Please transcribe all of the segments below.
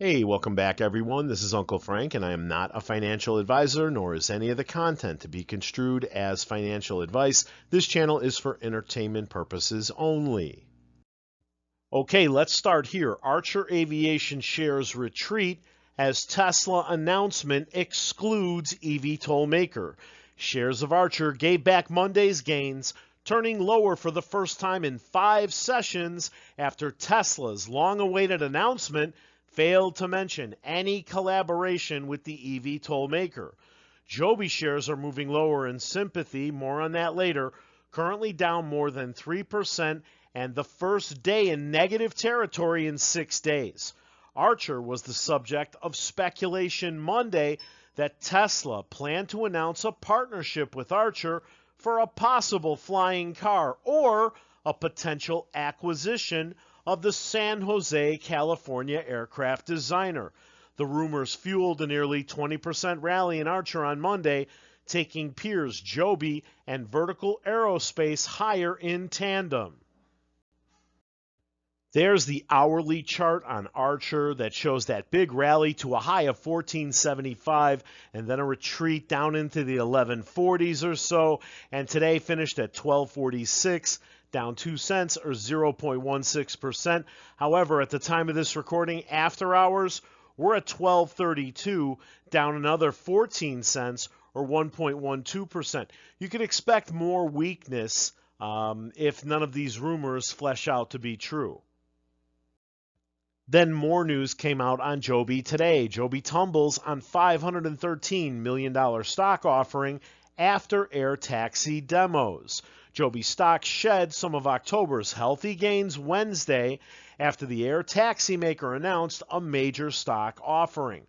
Hey, welcome back everyone. This is Uncle Frank, and I am not a financial advisor, nor is any of the content to be construed as financial advice. This channel is for entertainment purposes only. Okay, let's start here. Archer Aviation shares retreat as Tesla announcement excludes eVTOL maker. Shares of Archer gave back Monday's gains, turning lower for the first time in 5 sessions after Tesla's long-awaited announcement failed to mention any collaboration with the eVTOL maker. Joby shares are moving lower in sympathy, more on that later, currently down more than 3% and the first day in negative territory in 6 days. Archer was the subject of speculation Monday that Tesla planned to announce a partnership with Archer for a possible flying car or a potential acquisition of the San Jose, California aircraft designer. The rumors fueled a nearly 20% rally in Archer on Monday, taking peers Joby and Vertical Aerospace higher in tandem. There's the hourly chart on Archer that shows that big rally to a high of 1475 and then a retreat down into the 1140s or so, and today finished at 1246, down 2 cents or 0.16%. However, at the time of this recording, after hours, we're at 1232, down another 14 cents or 1.12%. You can expect more weakness if none of these rumors flesh out to be true. Then more news came out on Joby today. Joby tumbles on $513 million stock offering after air taxi demos. Joby stock shed some of October's healthy gains Wednesday after the air taxi maker announced a major stock offering.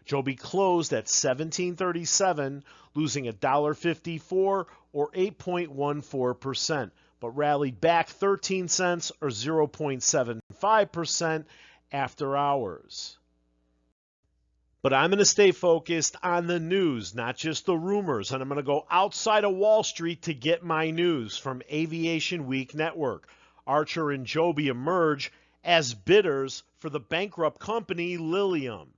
Joby closed at $17.37, losing $1.54 or 8.14%, but rallied back 13 cents or 0.75% after hours. But I'm going to stay focused on the news, not just the rumors, and I'm going to go outside of Wall Street to get my news from Aviation Week Network. Archer and Joby emerge as bidders for the bankrupt company Lilium.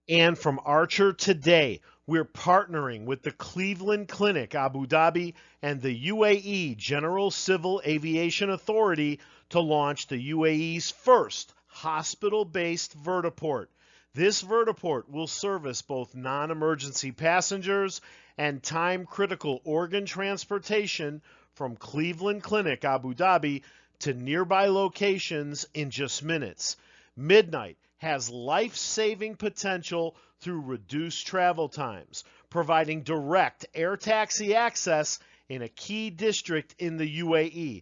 And from Archer today, we're partnering with the Cleveland Clinic Abu Dhabi and the UAE General Civil Aviation Authority to launch the UAE's first hospital-based vertiport. This vertiport will service both non-emergency passengers and time-critical organ transportation from Cleveland Clinic Abu Dhabi to nearby locations in just minutes. Midnight has life-saving potential through reduced travel times, providing direct air taxi access in a key district in the UAE.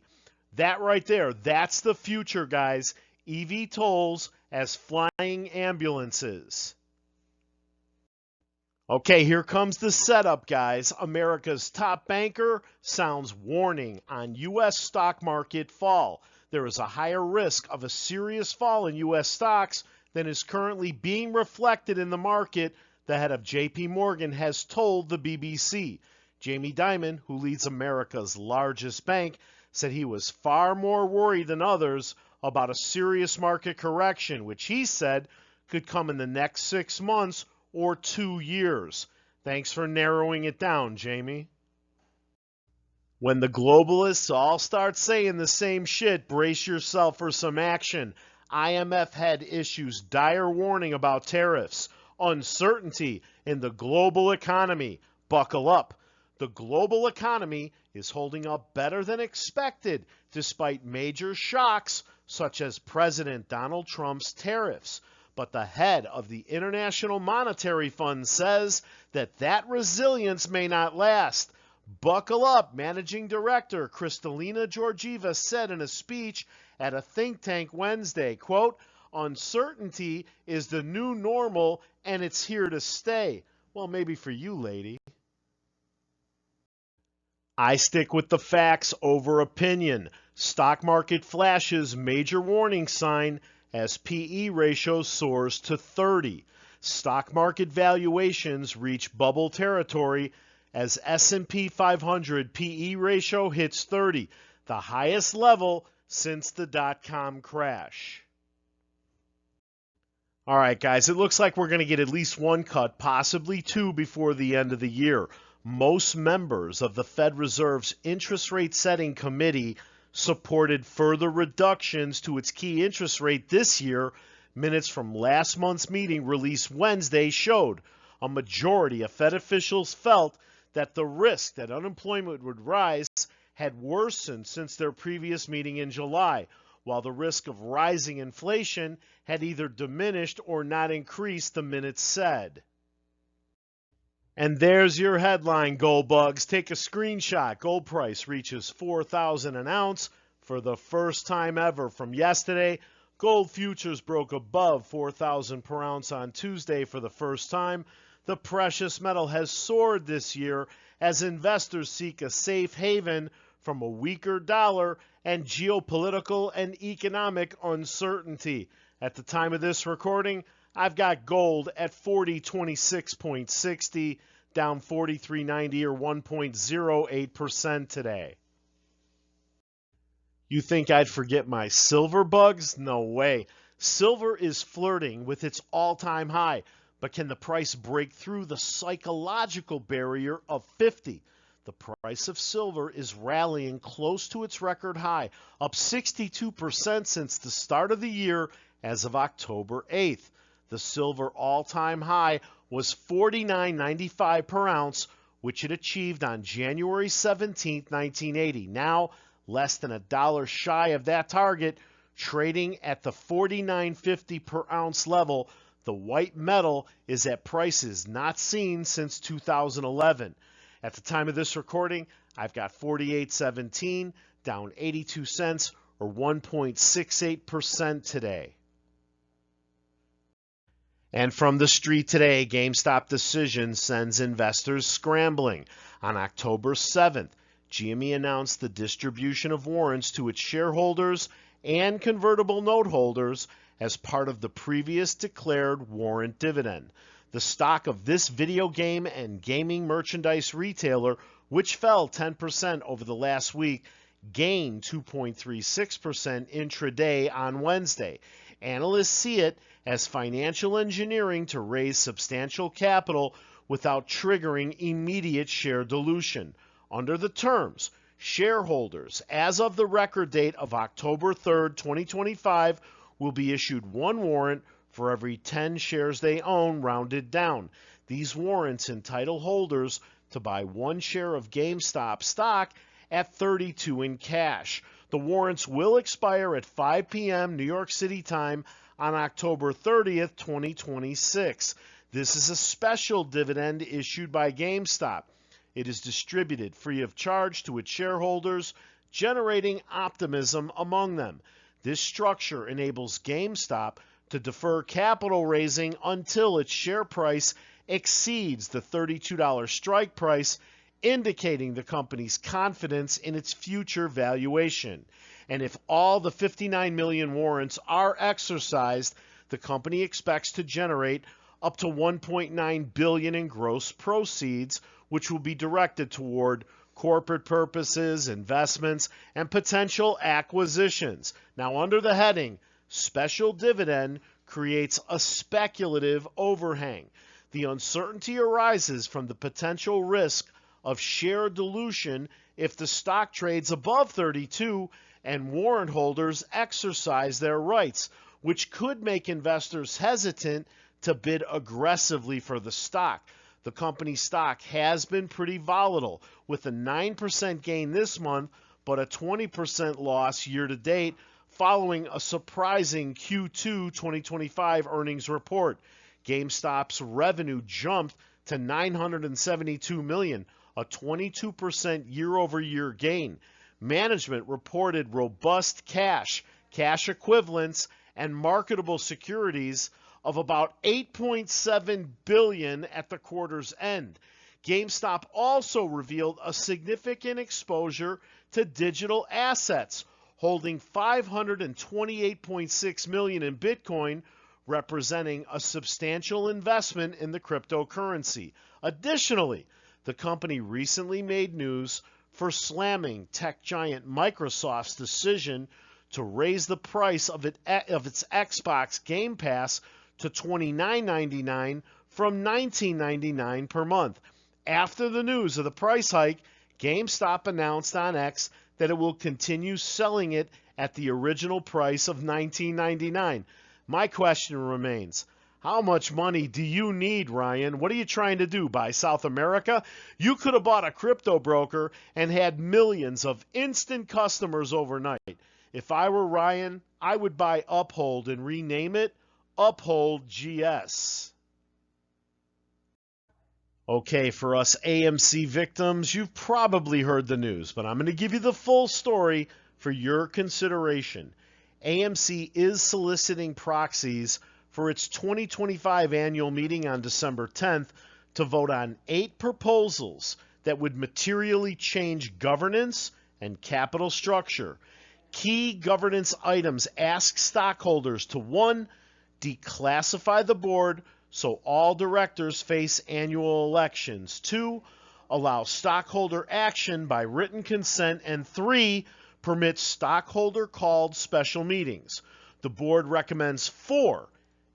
That right there, that's the future, guys. eVTOLs as flying ambulances. Okay, here comes the setup, guys. America's top banker sounds warning on U.S. stock market fall. There is a higher risk of a serious fall in U.S. stocks than is currently being reflected in the market, the head of JP Morgan has told the BBC. Jamie Dimon, who leads America's largest bank, said he was far more worried than others about a serious market correction, which he said could come in the next 6 months or 2 years. Thanks for narrowing it down, Jamie. When the globalists all start saying the same shit, brace yourself for some action. IMF head issues dire warning about tariffs, uncertainty in the global economy. Buckle up. The global economy is holding up better than expected despite major shocks such as President Donald Trump's tariffs. But the head of the International Monetary Fund says that resilience may not last. Buckle up, Managing Director Kristalina Georgieva said in a speech at a think tank Wednesday, quote, "Uncertainty is the new normal and it's here to stay." Well, maybe for you, lady. I stick with the facts over opinion. Stock market flashes major warning sign as PE ratio soars to 30. Stock market valuations reach bubble territory as S&P 500 PE ratio hits 30, the highest level since the dot-com crash. All right, guys, it looks like we're going to get at least one cut, possibly two, before the end of the year. Most members of the Fed Reserve's interest rate setting committee supported further reductions to its key interest rate this year. Minutes from last month's meeting released Wednesday showed a majority of Fed officials felt that the risk that unemployment would rise had worsened since their previous meeting in July, while the risk of rising inflation had either diminished or not increased, the minutes said. And there's your headline, gold bugs. Take a screenshot. Gold price reaches $4,000 an ounce for the first time ever. From yesterday, gold futures broke above $4,000 per ounce on Tuesday for the first time. The precious metal has soared this year as investors seek a safe haven from a weaker dollar and geopolitical and economic uncertainty. At the time of this recording, I've got gold at 4026.60, down 43.90 or 1.08% today. You think I'd forget my silver bugs? No way. Silver is flirting with its all-time high, but can the price break through the psychological barrier of 50? The price of silver is rallying close to its record high, up 62% since the start of the year as of October 8th. The silver all-time high was $49.95 per ounce, which it achieved on January 17, 1980. Now, less than $1 shy of that target, trading at the $49.50 per ounce level. The white metal is at prices not seen since 2011. At the time of this recording, I've got 48.17, down 82 cents or 1.68% today. And from the street today, GameStop decision sends investors scrambling. On October 7th, GME announced the distribution of warrants to its shareholders and convertible note holders as part of the previous declared warrant dividend. The stock of this video game and gaming merchandise retailer, which fell 10% over the last week, gained 2.36% intraday on Wednesday. Analysts see it as financial engineering to raise substantial capital without triggering immediate share dilution. Under the terms, shareholders, as of the record date of October 3rd, 2025, will be issued one warrant for every 10 shares they own, rounded down. These warrants entitle holders to buy one share of GameStop stock at $32 in cash. The warrants will expire at 5 p.m. New York City time on October 30th, 2026. This is a special dividend issued by GameStop. It is distributed free of charge to its shareholders, generating optimism among them. This structure enables GameStop to defer capital raising until its share price exceeds the $32 strike price, indicating the company's confidence in its future valuation. And if all the 59 million warrants are exercised, the company expects to generate up to $1.9 billion in gross proceeds, which will be directed toward corporate purposes, investments, and potential acquisitions. Now, under the heading Special Dividend creates a speculative overhang. The uncertainty arises from the potential risk of share dilution if the stock trades above 32 and warrant holders exercise their rights, which could make investors hesitant to bid aggressively for the stock. The company's stock has been pretty volatile, with a 9% gain this month, but a 20% loss year to date, following a surprising Q2 2025 earnings report. GameStop's revenue jumped to $972 million, a 22% year-over-year gain. Management reported robust cash equivalents, and marketable securities of about $8.7 billion at the quarter's end. GameStop also revealed a significant exposure to digital assets, holding $528.6 million in Bitcoin, representing a substantial investment in the cryptocurrency. Additionally, the company recently made news for slamming tech giant Microsoft's decision to raise the price of its Xbox Game Pass to $29.99 from $19.99 per month. After the news of the price hike, GameStop announced on X that it will continue selling it at the original price of $19.99. My question remains, how much money do you need, Ryan? What are you trying to do, buy South America? You could have bought a crypto broker and had millions of instant customers overnight. If I were Ryan, I would buy Uphold and rename it Uphold GS. Okay, for us AMC victims, you've probably heard the news, but I'm going to give you the full story for your consideration. AMC is soliciting proxies for its 2025 annual meeting on December 10th to vote on 8 proposals that would materially change governance and capital structure. Key governance items ask stockholders to 1. Declassify the board so all directors face annual elections. 2. Allow stockholder action by written consent. And 3. Permit stockholder-called special meetings. The board recommends 4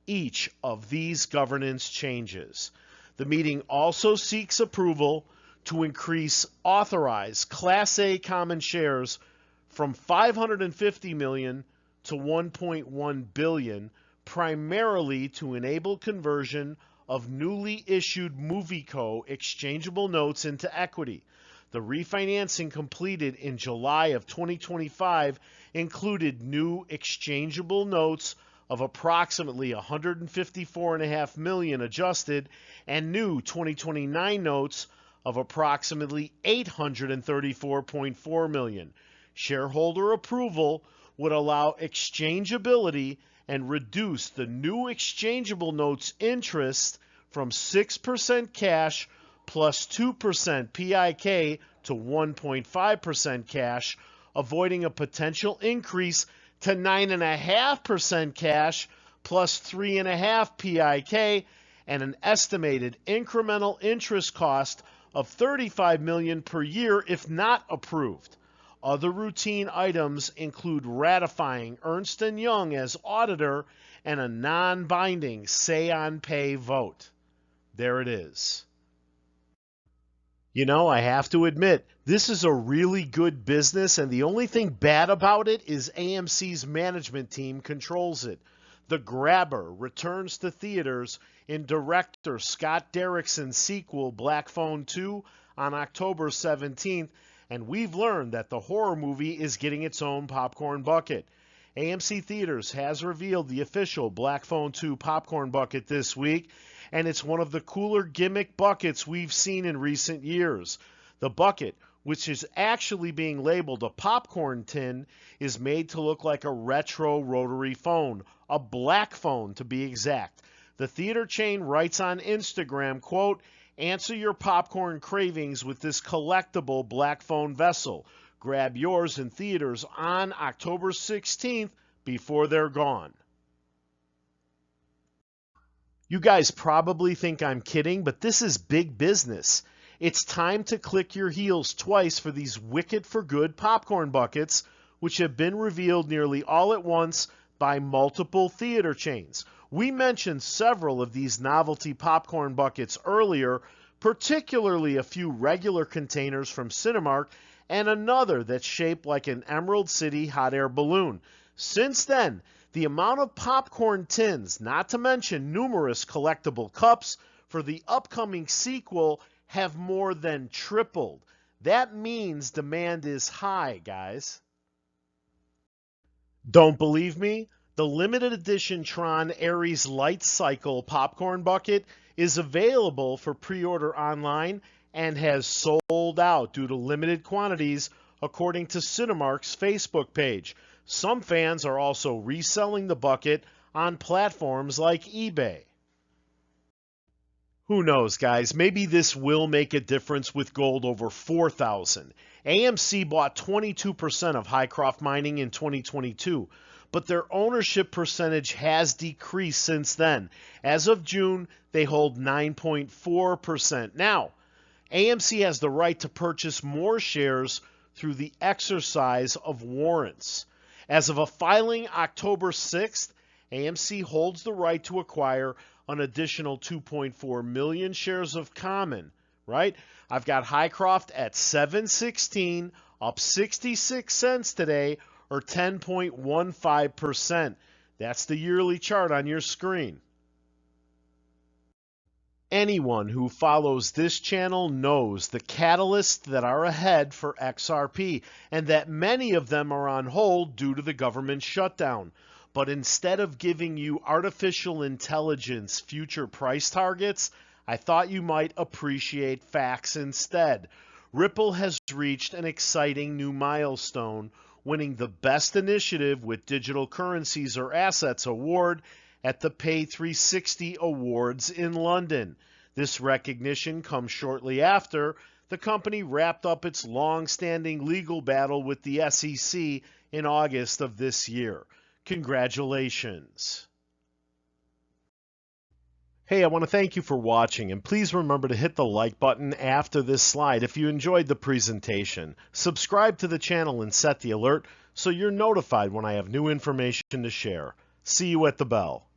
each of these governance changes. The meeting also seeks approval to increase authorized Class A common shares from 550 million to 1.1 billion, primarily to enable conversion of newly issued MovieCo exchangeable notes into equity. The refinancing completed in July of 2025 included new exchangeable notes of approximately $154.5 million adjusted and new 2029 notes of approximately $834.4 million. Shareholder approval would allow exchangeability and reduce the new exchangeable notes interest from 6% cash plus 2% PIK to 1.5% cash, avoiding a potential increase to 9.5% cash plus 3.5% PIK and an estimated incremental interest cost of $35 million per year if not approved. Other routine items include ratifying Ernst & Young as auditor and a non-binding say-on-pay vote. There it is. You know, I have to admit, this is a really good business, and the only thing bad about it is AMC's management team controls it. The Grabber returns to theaters in director Scott Derrickson's sequel, Black Phone 2, on October 17th, and we've learned that the horror movie is getting its own popcorn bucket. AMC Theaters has revealed the official Black Phone 2 popcorn bucket this week, and it's one of the cooler gimmick buckets we've seen in recent years. The bucket, which is actually being labeled a popcorn tin, is made to look like a retro rotary phone, a black phone to be exact. The theater chain writes on Instagram, quote, "Answer your popcorn cravings with this collectible black phone vessel. Grab yours in theaters on October 16th before they're gone." You guys probably think I'm kidding, but this is big business. It's time to click your heels twice for these wicked for good popcorn buckets, which have been revealed nearly all at once by multiple theater chains. We mentioned several of these novelty popcorn buckets earlier, particularly a few regular containers from Cinemark and another that's shaped like an Emerald City hot air balloon. Since then, the amount of popcorn tins, not to mention numerous collectible cups, for the upcoming sequel have more than tripled. That means demand is high, guys. Don't believe me? The limited edition Tron Ares Light Cycle popcorn bucket is available for pre-order online and has sold out due to limited quantities, according to Cinemark's Facebook page. Some fans are also reselling the bucket on platforms like eBay. Who knows, guys? Maybe this will make a difference with gold over 4,000. AMC bought 22% of Hycroft Mining in 2022, but their ownership percentage has decreased since then. As of June, they hold 9.4%. Now, AMC has the right to purchase more shares through the exercise of warrants. As of a filing October 6th, AMC holds the right to acquire an additional 2.4 million shares of common, right? I've got Hycroft at $7.16, up 66 cents today, or 10.15%. That's the yearly chart on your screen. Anyone who follows this channel knows the catalysts that are ahead for XRP, and that many of them are on hold due to the government shutdown. But instead of giving you artificial intelligence future price targets, I thought you might appreciate facts instead. Ripple has reached an exciting new milestone, winning the Best Initiative with Digital Currencies or Assets award at the Pay360 Awards in London. This recognition comes shortly after the company wrapped up its long-standing legal battle with the SEC in August of this year. Congratulations. Hey, I want to thank you for watching, and please remember to hit the like button after this slide if you enjoyed the presentation. Subscribe to the channel and set the alert so you're notified when I have new information to share. See you at the bell.